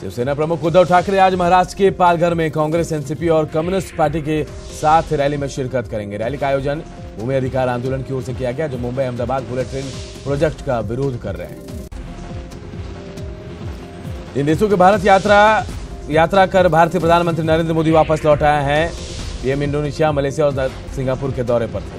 शिवसेना प्रमुख उद्धव ठाकरे आज महाराष्ट्र के पालघर में कांग्रेस, एनसीपी और कम्युनिस्ट पार्टी के साथ रैली में शिरकत करेंगे। रैली का आयोजन भूमि अधिकार आंदोलन की ओर से किया गया, जो Mumbai Ahmedabad bullet train project का विरोध कर रहे हैं। इन देशों की भारत यात्रा कर भारतीय प्रधानमंत्री नरेंद्र मोदी वापस लौट आए हैं। पीएम इंडोनेशिया, मलेशिया और सिंगापुर के दौरे पर थे।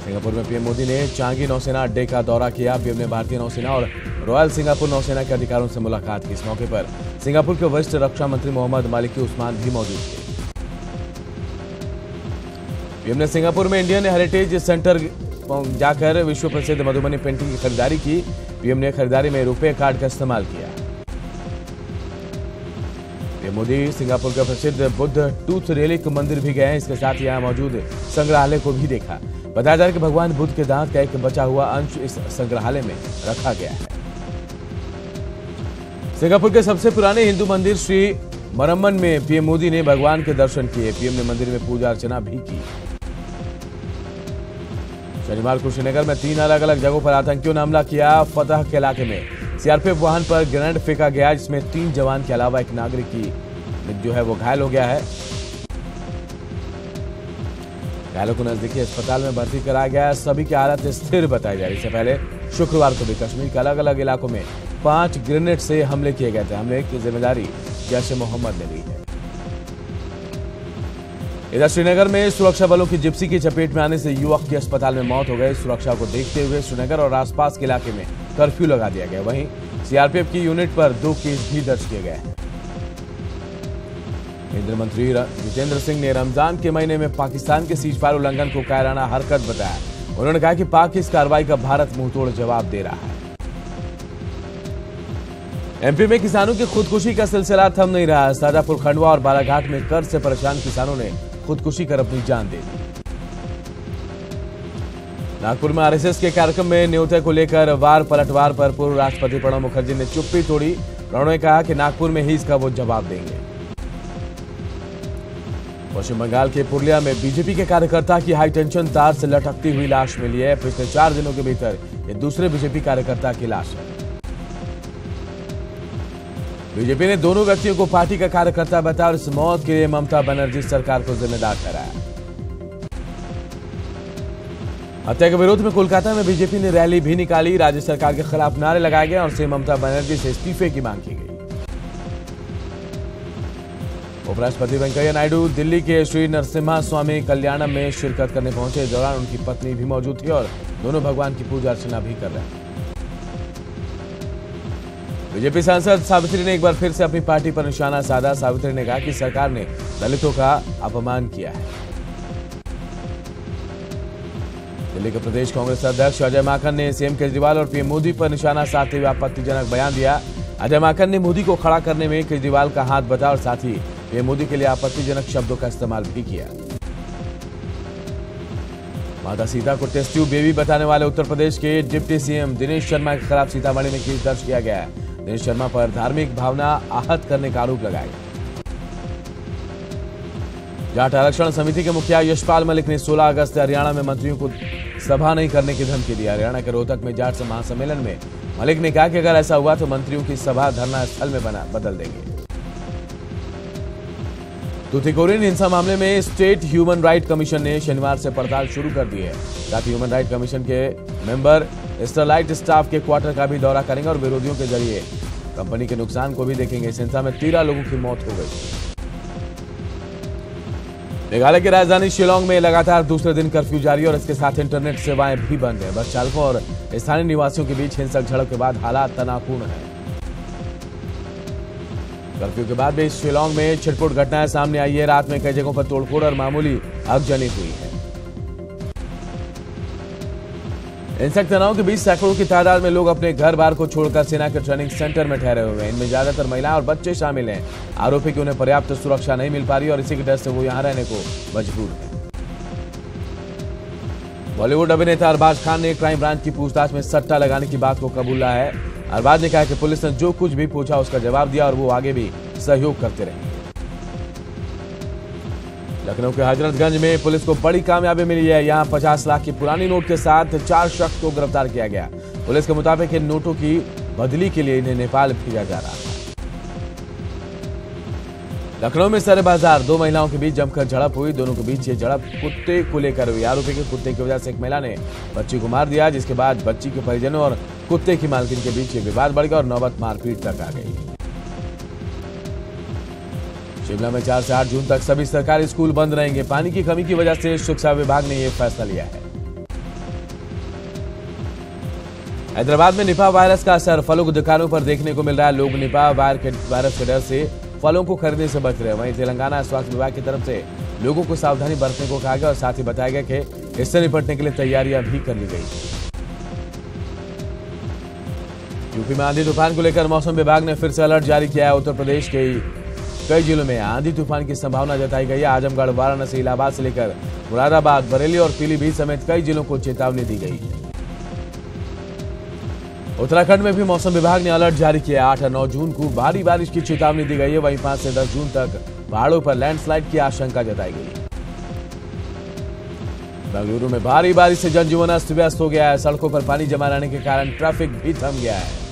सिंगापुर में पीएम मोदी ने चांगी नौसेना अड्डे का दौरा किया। पीएम ने भारतीय नौसेना और रॉयल सिंगापुर नौसेना के अधिकारियों से मुलाकात की। इस मौके पर सिंगापुर के वरिष्ठ रक्षा मंत्री मोहम्मद मालिकी उस्मान भी मौजूद थे। पीएम ने सिंगापुर में इंडियन हेरिटेज सेंटर जाकर विश्व प्रसिद्ध मधुबनी पेंटिंग की खरीदारी की। पीएम ने खरीदारी में रुपे कार्ड का इस्तेमाल किया। पीएम मोदी सिंगापुर के प्रसिद्ध बुद्ध टूथ रेलिक मंदिर भी गए हैं। इसके साथ यहां मौजूद संग्रहालय को भी देखा। बताया जा रहा है कि भगवान बुद्ध के दांत का एक बचा हुआ अंश इस संग्रहालय में रखा गया है। सिंगापुर के सबसे पुराने हिंदू मंदिर श्री मरम्मन में पीएम मोदी ने भगवान के दर्शन किए। पीएम ने मंदिर में पूजा अर्चना भी की। शनिवार को श्रीनगर में 3 अलग अलग जगहों पर आतंकियों ने हमला किया। फतह के इलाके में सीआरपीएफ वाहन पर ग्रेनेड फेंका गया, जिसमें 3 जवान के अलावा एक नागरिक की वो घायल हो गया है। घायलों को नजदीकी अस्पताल में भर्ती कराया गया है। सभी की हालत स्थिर बताई जा रही है। इससे पहले शुक्रवार को भी कश्मीर के अलग अलग इलाकों में 5 ग्रेनेड से हमले किए गए थे। हमले की जिम्मेदारी जैश ए मोहम्मद ने ली है। इधर श्रीनगर में सुरक्षा बलों की जिप्सी की चपेट में आने से युवक की अस्पताल में मौत हो गई। सुरक्षा को देखते हुए श्रीनगर और आसपास के इलाके में कर्फ्यू लगा दिया गया। वहीं सीआरपीएफ की यूनिट पर 2 केस भी दर्ज किए गए हैं। केंद्रीय मंत्री जितेंद्र सिंह ने रमजान के महीने में पाकिस्तान के सीजफायर उल्लंघन को कायराना हरकत बताया। उन्होंने कहा कि पाक की इस कार्रवाई का भारत मुंहतोड़ जवाब दे रहा है। एमपी में किसानों की खुदकुशी का सिलसिला थम नहीं रहा। शाजापुर, खंडवा और बालाघाट में कर्ज से परेशान किसानों ने खुदकुशी कर अपनी जान दे दी। नागपुर में आरएसएस के कार्यक्रम में न्योते को लेकर वार पलटवार पर पूर्व राष्ट्रपति प्रणब मुखर्जी ने चुप्पी तोड़ी। प्रणब ने कहा कि नागपुर में ही इसका वो जवाब देंगे। पश्चिम बंगाल के पुरुलिया में बीजेपी के कार्यकर्ता की हाईटेंशन तार से लटकती हुई लाश मिली है। पिछले 4 दिनों के भीतर ये दूसरे बीजेपी कार्यकर्ता की लाश है। बीजेपी ने दोनों व्यक्तियों को पार्टी का कार्यकर्ता बताया और इस मौत के लिए ममता बनर्जी सरकार को जिम्मेदार ठहराया। हत्या के विरोध में कोलकाता में बीजेपी ने रैली भी निकाली। राज्य सरकार के खिलाफ नारे लगाए गए और सीएम ममता बनर्जी से इस्तीफे की मांग की गई। उपराष्ट्रपति वेंकैया नायडू दिल्ली के श्री नरसिम्हा स्वामी कल्याणम में शिरकत करने पहुंचे। इस दौरान उनकी पत्नी भी मौजूद थी और दोनों भगवान की पूजा अर्चना भी कर रहे हैं। बीजेपी सांसद सावित्री ने एक बार फिर से अपनी पार्टी पर निशाना साधा। सावित्री ने कहा कि सरकार ने दलितों का अपमान किया है। दिल्ली के प्रदेश कांग्रेस अध्यक्ष अजय माकन ने सीएम केजरीवाल और पीएम मोदी पर निशाना साधते हुए आपत्तिजनक बयान दिया। अजय माकन ने मोदी को खड़ा करने में केजरीवाल का हाथ बताया और साथ ही पीएम मोदी के लिए आपत्तिजनक शब्दों का इस्तेमाल भी किया। माता सीता को टेस्ट ट्यूब बेबी बताने वाले उत्तर प्रदेश के डिप्टी सीएम दिनेश शर्मा के खिलाफ सीतामढ़ी में केस दर्ज किया गया है। दिनेश शर्मा पर धार्मिक भावना आहत करने का आरोप लगाया गया। जाट आरक्षण समिति के मुखिया यशपाल मलिक ने 16 अगस्त से हरियाणा में मंत्रियों को सभा नहीं करने की धमकी दी। हरियाणा के रोहतक में जाट महासम्मेलन में मलिक ने कहा कि अगर ऐसा हुआ तो मंत्रियों की सभा धरना स्थल में बदल देंगे। तूतीकोरिन हिंसा मामले में स्टेट ह्यूमन राइट कमीशन ने शनिवार से पड़ताल शुरू कर दी है। साथ ही ह्यूमन राइट कमीशन के मेंबर स्टरलाइट स्टाफ के क्वार्टर का भी दौरा करेंगे और विरोधियों के जरिए कंपनी के नुकसान को भी देखेंगे। इस हिंसा में 13 लोगों की मौत हो गई। मेघालय की राजधानी शिलांग में लगातार दूसरे दिन कर्फ्यू जारी और इसके साथ इंटरनेट सेवाएं भी बंद है। बस चालकों और स्थानीय निवासियों के बीच हिंसक झड़प के बाद हालात तनावपूर्ण है। कर्फ्यू के बाद भी शिलांग में छिटपुट घटनाएं सामने आई है। रात में कई जगहों पर तोड़फोड़ और मामूली आगजनी हुई है। हिंसक तनाव के बीच सैकड़ों की तादाद में लोग अपने घर बार को छोड़कर सेना के ट्रेनिंग सेंटर में ठहरे हुए हैं। इनमें ज्यादातर महिलाएं और बच्चे शामिल हैं। आरोपी की उन्हें पर्याप्त सुरक्षा नहीं मिल पा रही और इसी के डर से वो यहां रहने को मजबूर है। बॉलीवुड अभिनेता अरबाज खान ने क्राइम ब्रांच की पूछताछ में सट्टा लगाने की बात को कबूला है। अरबाज ने कहा कि पुलिस ने जो कुछ भी पूछा उसका जवाब दिया और वो आगे भी सहयोग करते रहेंगे। लखनऊ के हजरतगंज में पुलिस को बड़ी कामयाबी मिली है। यहां 50 लाख की पुरानी नोट के साथ 4 शख्स को गिरफ्तार किया गया। पुलिस के मुताबिक इन नोटों की बदली के लिए इन्हें नेपाल भेजा जा रहा था। लखनऊ में सरे बाजार 2 महिलाओं के बीच जमकर झड़प हुई। दोनों के बीच ये झड़प कुत्ते को लेकर हुई। आरोपी के कुत्ते की वजह से एक महिला ने बच्ची को मार दिया, जिसके बाद बच्ची के परिजनों और कुत्ते की मालकिन के बीच ये विवाद बढ़ गया और नौबत मारपीट तक आ गई। शिमला में 4 से 8 जून तक सभी सरकारी स्कूल बंद रहेंगे। पानी की कमी की वजह से शिक्षा विभाग ने यह फैसला लिया है। हैदराबाद में निपाह वायरस का असर फलों की दुकानों पर देखने को मिल रहा है। लोग निपाह वायरस के डर से फलों को खरीदने से बच रहे हैं। वहीं तेलंगाना स्वास्थ्य विभाग की तरफ से लोगों को सावधानी बरतने को कहा गया और साथ ही बताया गया कि इससे निपटने के लिए तैयारियां भी कर ली गई। यूपी में आंधी तूफान को लेकर मौसम विभाग ने फिर से अलर्ट जारी किया है। उत्तर प्रदेश के कई जिलों में आंधी तूफान की संभावना जताई गई है। आजमगढ़, वाराणसी, इलाहाबाद से लेकर मुरादाबाद, बरेली और पीलीभीत समेत कई जिलों को चेतावनी दी गई है। उत्तराखंड में भी मौसम विभाग ने अलर्ट जारी किया। 8 और 9 जून को भारी बारिश की चेतावनी दी गई है। वहीं 5 से 10 जून तक पहाड़ों पर लैंडस्लाइड की आशंका जताई गई है। बेंगलुरु में भारी बारिश से जनजीवन अस्त व्यस्त हो गया है। सड़कों पर पानी जमा रहने के कारण ट्रैफिक भी थम गया है।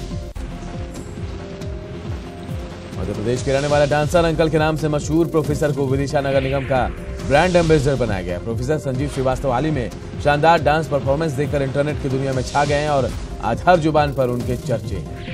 मध्य प्रदेश के रहने वाले डांसर अंकल के नाम से मशहूर प्रोफेसर को विदिशा नगर निगम का ब्रांड एम्बेसडर बनाया गया। प्रोफेसर संजीव श्रीवास्तव हाल ही में शानदार डांस परफॉर्मेंस देकर इंटरनेट की दुनिया में छा गए हैं और आज हर जुबान पर उनके चर्चे हैं।